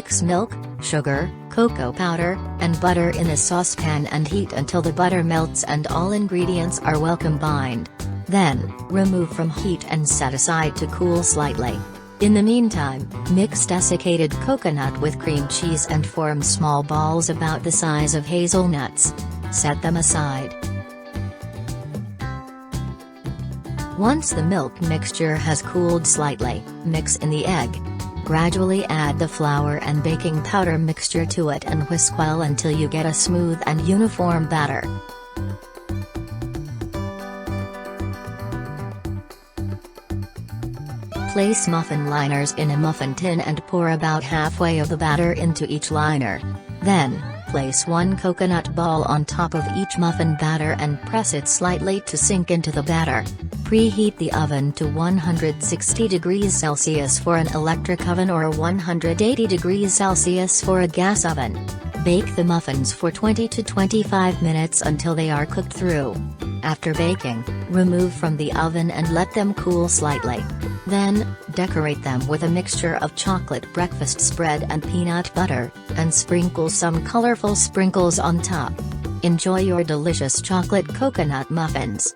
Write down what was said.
Mix milk, sugar, cocoa powder, and butter in a saucepan and heat until the butter melts and all ingredients are well combined. Then, remove from heat and set aside to cool slightly. In the meantime, mix desiccated coconut with cream cheese and form small balls about the size of hazelnuts. Set them aside. Once the milk mixture has cooled slightly, mix in the egg. Gradually add the flour and baking powder mixture to it and whisk well until you get a smooth and uniform batter. Place muffin liners in a muffin tin and pour about halfway of the batter into each liner. Then, place one coconut ball on top of each muffin batter and press it slightly to sink into the batter. Preheat the oven to 160 degrees Celsius for an electric oven or 180 degrees Celsius for a gas oven. Bake the muffins for 20 to 25 minutes until they are cooked through. After baking, remove from the oven and let them cool slightly. Then, decorate them with a mixture of chocolate breakfast spread and peanut butter, and sprinkle some colorful sprinkles on top. Enjoy your delicious chocolate coconut muffins.